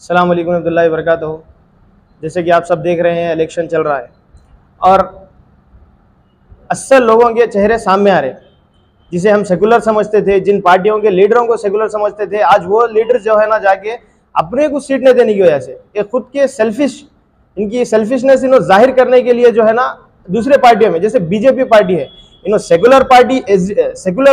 अस्सलाम वालेकुम रहमतुल्लाहि व बरकातहू। जैसे कि आप सब देख रहे हैं, इलेक्शन चल रहा है और अक्सर लोगों के चेहरे सामने आ रहे हैं। जिसे हम सेकुलर समझते थे, जिन पार्टियों के लीडरों को सेकुलर समझते थे, आज वो लीडर जो है ना जाके अपने को सीट नहीं देने की वजह से ये खुद के इनकी सेल्फिशनेस इन्हों जाहिर करने के लिए जो है ना दूसरे पार्टियों में, जैसे बीजेपी पार्टी है, इन्हों सेकुलर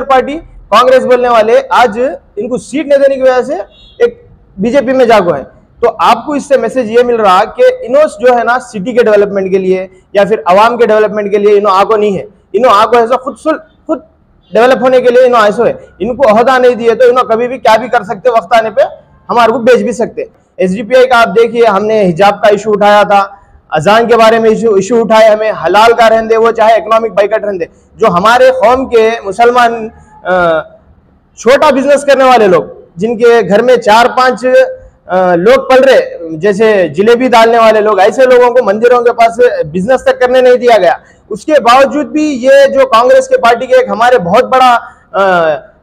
पार्टी कांग्रेस बोलने वाले आज इनको सीट नहीं देने की वजह से एक बीजेपी में जागो है। तो आपको इससे मैसेज ये मिल रहा कि इनोस जो है ना सिटी के डेवलपमेंट के लिए या फिर आवाम के डेवलपमेंट के लिए इनो आगो नहीं है। इनो आगो ऐसा खुद डेवलप होने के लिए इनो ऐसा है। इनको ओहदा नहीं दिए तो इनो कभी भी क्या भी कर सकते, वक्त आने पे हमारे को बेच भी सकते। एसडीपीआई का आप देखिए, हमने हिजाब का इशू उठाया था, अजान के बारे में इशू उठाए, हमें हलाल का रहने दे, वो चाहे इकोनॉमिक बाइकआउट रहने दे। जो हमारे कौम के मुसलमान छोटा बिजनेस करने वाले लोग, जिनके घर में 4-5 लोग पल रहे, जैसे जलेबी डालने वाले लोग, ऐसे लोगों को मंदिरों के पास बिजनेस तक करने नहीं दिया गया। उसके बावजूद भी ये जो कांग्रेस के पार्टी के एक हमारे बहुत बड़ा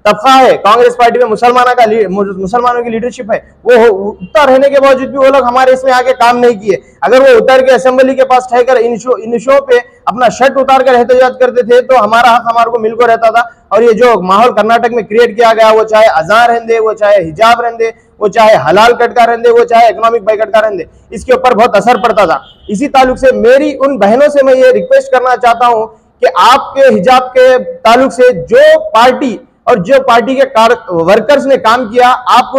तबका है कांग्रेस पार्टी में, मुसलमानों की लीडरशिप है, वो उतर रहने के बावजूद भी वो लोग हमारे इसमें आके काम नहीं किए। अगर वो उतर के असेंबली के पास ठहकर इन शो पे अपना शर्ट उतार कर एहतजाज करते थे तो हमारा हक हमारे को मिलकर रहता था। और ये जो माहौल कर्नाटक में क्रिएट किया गया, वो चाहे अजान रहने दे, वो चाहे हिजाब रहने दे, वो चाहे हलाल कट का रहने दे, वो चाहे इकोनॉमिक बाइकआउट का रहने दे, इसके ऊपर बहुत असर पड़ता था। इसी ताल्लुक से मेरी उन बहनों से मैं ये रिक्वेस्ट करना चाहता हूं कि आपके हिजाब के ताल्लुक से जो पार्टी और जो पार्टी के वर्कर्स ने काम किया, आप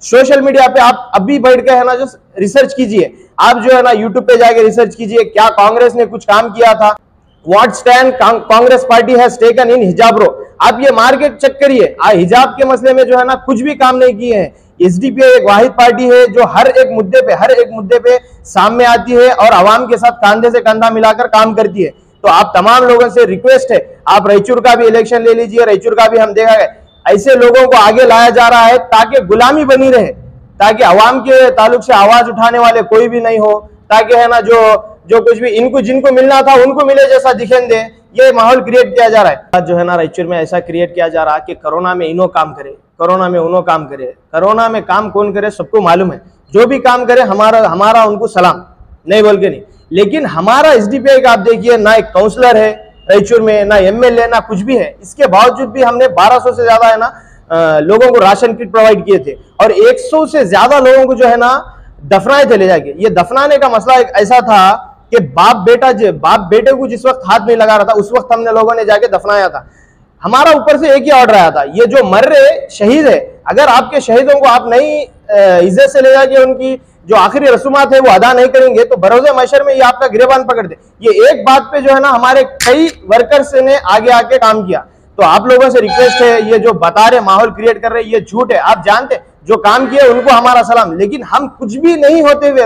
सोशल मीडिया पे आप अभी बैठ के है ना जो रिसर्च कीजिए, आप जो है ना यूट्यूब पे जाके रिसर्च कीजिए, क्या कांग्रेस ने कुछ काम किया था, what stand Congress party has taken in हिजाब रो। आप ये मार्केट चेक करिए, हिजाब के मसले में जो है ना कुछ भी काम नहीं किए हैं। एसडीपीआई एक वाहिद पार्टी है जो हर एक मुद्दे पे सामने आती है और आवाम के साथ कंधे से कंधा मिलाकर काम करती है। तो आप तमाम लोगों से रिक्वेस्ट है, आप रायचूर का भी इलेक्शन ले लीजिए, रायचूर का भी हम देखा है, ऐसे लोगों को आगे लाया जा रहा है ताकि गुलामी बनी रहे, ताकि आवाम के ताल्लुक से आवाज उठाने वाले कोई भी नहीं हो, ताकि है ना जो कुछ भी इनको जिनको मिलना था उनको मिले जैसा दिखें दे। ये माहौल क्रिएट किया जा रहा है। आज जो है ना रायचूर में ऐसा क्रिएट किया जा रहा है कि कोरोना में इनो काम करे, कोरोना में उनो काम करे। कोरोना में काम कौन करे सबको मालूम है, जो भी काम करे हमारा उनको सलाम, नहीं बोल के नहीं। लेकिन हमारा एसडीपीआई का आप देखिए, ना एक काउंसलर है रायचूर में, ना एमएलए, ना कुछ भी है। इसके बावजूद भी हमने 1200 से ज्यादा है ना लोगों को राशन किट प्रोवाइड किए थे और 100 से ज्यादा लोगों को जो है ना दफनाए थे ले जाके। ये दफनाने का मसला एक ऐसा था कि बाप बेटे को जिस वक्त हाथ नहीं लगा रहा था उस वक्त हमने लोगों ने जाके दफनाया था। हमारा ऊपर से एक ही ऑर्डर आया था, ये जो मर रहे शहीद है, अगर आपके शहीदों को आप नहीं इज्जत से ले जाके उनकी जो आखिरी रसूमात है वो अदा नहीं करेंगे तो बरोज़े महशर में ये आपका गिरेबान पकड़ दे। ये एक बात पे जो है ना हमारे कई वर्कर्स ने आगे आके काम किया। तो आप लोगों से रिक्वेस्ट है, ये जो बता रहे माहौल क्रिएट कर रहे ये झूठ है। आप जानते जो काम किए उनको हमारा सलाम, लेकिन हम कुछ भी नहीं होते हुए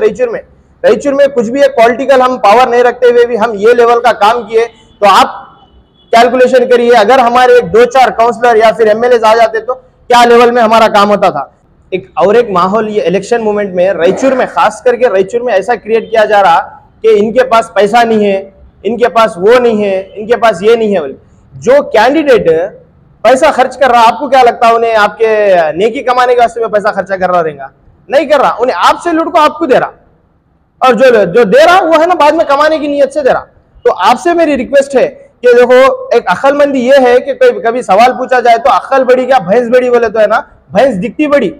रायचूर में कुछ भी एक पॉलिटिकल हम पावर नहीं रखते हुए भी हम ये लेवल का काम किए। तो आप कैलकुलेशन करिए, अगर हमारे 2-4 काउंसलर या फिर एमएलए आ जाते तो क्या लेवल में हमारा काम होता था। एक माहौल ये इलेक्शन मूवमेंट में रायचूर में, खास करके रायचूर में ऐसा क्रिएट किया जा रहा कि इनके पास पैसा नहीं है, इनके पास वो नहीं है, इनके पास ये नहीं है। जो कैंडिडेट पैसा खर्च कर रहा, आपको क्या लगता है उन्हें आपके नेकी कमाने के वास्ते में पैसा खर्चा कर रहा रहेगा? नहीं कर रहा, उन्हें आपसे लूट को आपको दे रहा, और जो दे रहा वो है ना बाद में कमाने की नीयत से दे रहा। तो आपसे मेरी रिक्वेस्ट है कि देखो, एक अक्लमंदी ये है कि कभी सवाल पूछा जाए तो अक्ल बड़ी क्या भैंस बड़ी, बोले तो है ना भैंस दिखती बड़ी,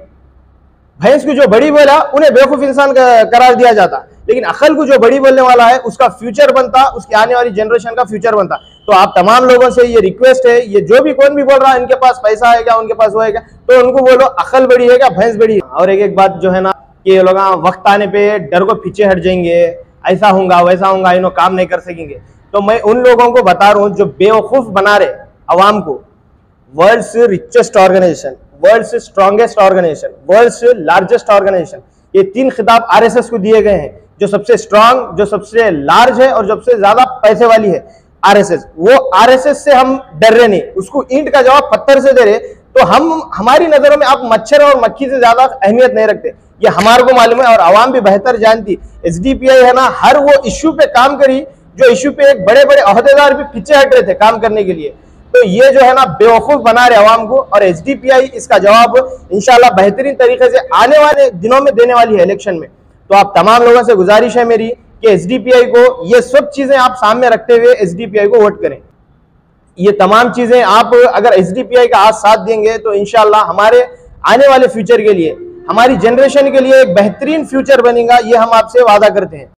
भैंस को जो बड़ी बोला उन्हें बेवकूफ इंसान करार दिया जाता, लेकिन अकल को जो बड़ी बोलने वाला है उसका फ्यूचर बनता, उसकी आने वाली जनरेशन का फ्यूचर बनता। तो आप तमाम लोगों से ये रिक्वेस्ट है, ये जो भी कौन भी बोल रहा है इनके पास पैसा है क्या, उनके पास वो है क्या, तो उनको बोलो अकल बड़ी है क्या भैंस बड़ी है। और एक बात जो है ना कि ये लोग वक्त आने पे डर को पीछे हट जाएंगे, ऐसा होगा वैसा होगा, इन्हों काम नहीं कर सकेंगे। तो मैं उन लोगों को बता रहा हूँ जो बेवकूफ बना रहे अवाम को, world's richest organisation, world's strongest organisation, world's largest organisation, ये 3 खिताब आरएसएस को दिए गए हैं, जो सबसे स्ट्रांग, जो सबसे लार्ज है और जो सबसे ज्यादा पैसे वाली है आरएसएस। वो आरएसएस से हम डर रहे नहीं, उसको ईंट का जवाब पत्थर से दे रहे। तो हमारी नजरों में आप मच्छर और मक्खी से ज्यादा अहमियत नहीं रखते, ये हमारे को मालूम है और आवाम भी बेहतर जानती। एसडीपीआई है ना हर वो इश्यू पे काम करी जो इश्यू पे एक बड़े बड़े अहदेदार भी पीछे हट रहे थे काम करने के लिए। तो ये जो है ना बेवकूफ बना रहे अवाम को, और एसडीपीआई इसका जवाब इंशाल्लाह बेहतरीन तरीके से आने वाले दिनों में देने वाली है इलेक्शन में। तो आप तमाम लोगों से गुजारिश है मेरी कि एसडीपीआई को ये सब चीजें आप सामने रखते हुए एसडीपीआई को वोट करें। ये तमाम चीजें आप अगर एसडीपीआई का आज साथ देंगे तो इंशाल्लाह हमारे आने वाले फ्यूचर के लिए, हमारी जनरेशन के लिए एक बेहतरीन फ्यूचर बनेगा, ये हम आपसे वादा करते हैं।